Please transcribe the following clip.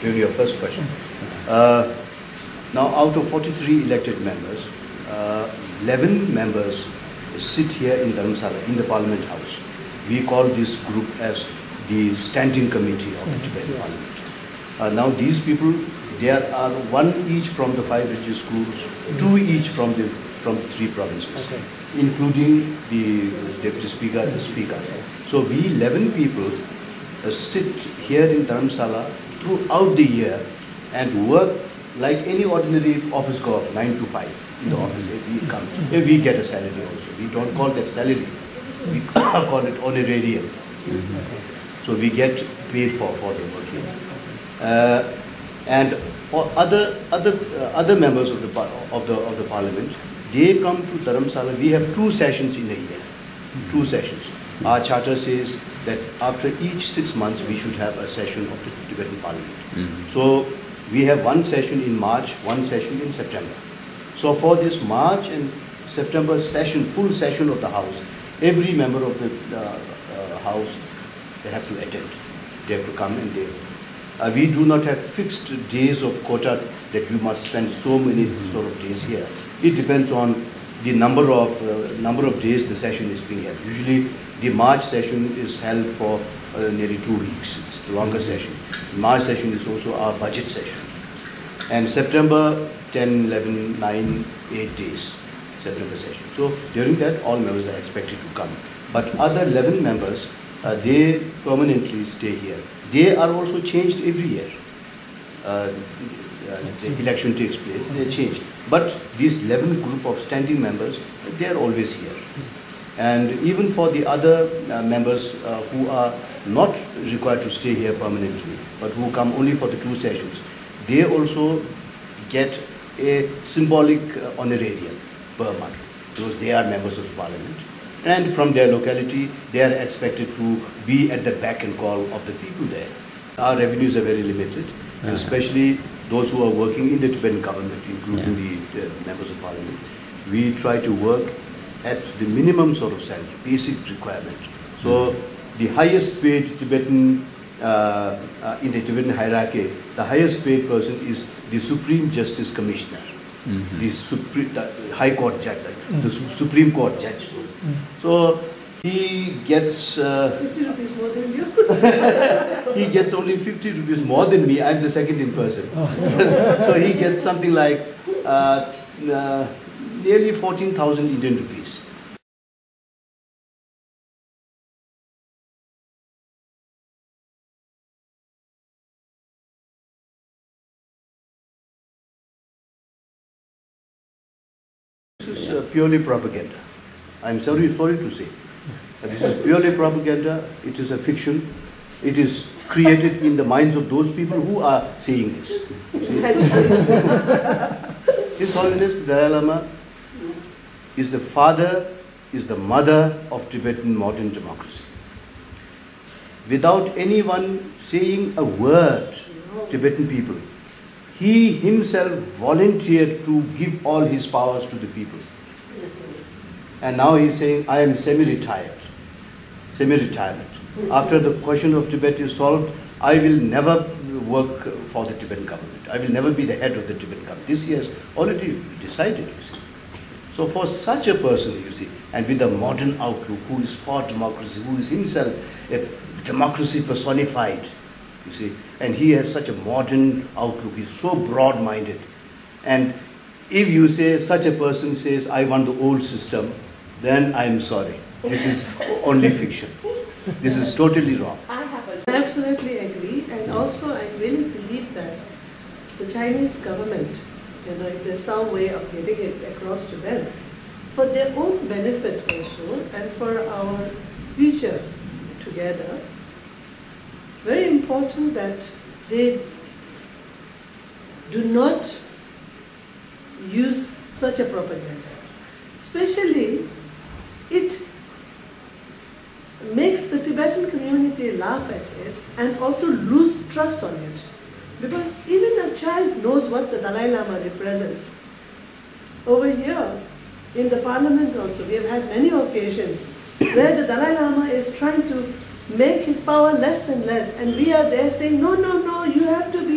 to your first question. Now, out of 43 elected members, 11 members sit here in Dharamsala, in the Parliament House. We call this group as the Standing Committee of the Tibetan Parliament. Now, these people, there are one each from the 5 religious schools, 2 each from the 3 provinces, including the Deputy Speaker and the Speaker. So we 11 people sit here in Dharamsala throughout the year and work like any ordinary office goer, 9 to 5 in the office. We come, we get a salary also. We don't call that salary, we call it honorarium. So we get paid for the work here. And other members of the parliament, they come to Dharamsala. We have 2 sessions in a year. 2 sessions. Our charter says that after each 6 months we should have a session of the Tibetan Parliament. So we have 1 session in March, 1 session in September. So for this March and September session, full session of the House, every member of the House, they have to attend. They have to come and we do not have fixed days of quota that you must spend so many sort of days here. It depends on the number of days the session is being held. Usually the March session is held for nearly 2 weeks. It's the longer session. The March session is also our budget session. And September, 10, 11, 9, 8 days, September session. So during that, all members are expected to come. But other 11 members, they permanently stay here. They are also changed every year. The election takes place, they are changed. But these 11 group of standing members, they are always here. And even for the other members who are not required to stay here permanently, but who come only for the 2 sessions, they also get a symbolic honorarium per month, because they are members of the parliament. And from their locality, they are expected to be at the beck and call of the people there. Our revenues are very limited, and especially those who are working in the Tibetan government, including the members of parliament. We try to work at the minimum sort of salary, basic requirement. So the highest paid Tibetan, in the Tibetan hierarchy, the highest paid person is the Supreme Justice Commissioner, the High Court judge, the Supreme Court judge. So he gets 50 rupees more than you. He gets only 50 rupees more than me. I'm the second in person. So he gets something like nearly 14,000 Indian rupees. This is purely propaganda. I'm sorry to say. This is purely propaganda. It is a fiction. It is created in the minds of those people who are saying this. His Holiness the Dalai Lama is the father, is the mother of Tibetan modern democracy. Without anyone saying a word, Tibetan people, he himself volunteered to give all his powers to the people. And now he's saying, I am semi-retirement. After the question of Tibet is solved, I will never work for the Tibetan government. I will never be the head of the Tibetan government. This he has already decided, you see. So for such a person, you see, and with a modern outlook, who is for democracy, who is himself a democracy personified, you see, and he has such a modern outlook, he's so broad-minded. And if you say, such a person says, I want the old system, then I'm sorry. This is only fiction. This is totally wrong. I absolutely agree, and also I really believe that the Chinese government, if there's some way of getting it across to them, for their own benefit also, and for our future together, very important that they do not use such a propaganda. Especially, it makes the Tibetan community laugh at it and also lose trust on it. Because even a child knows what the Dalai Lama represents. Over here, in the parliament also, we have had many occasions where the Dalai Lama is trying to make his power less and less, and we are there saying, no, no, no, you have to be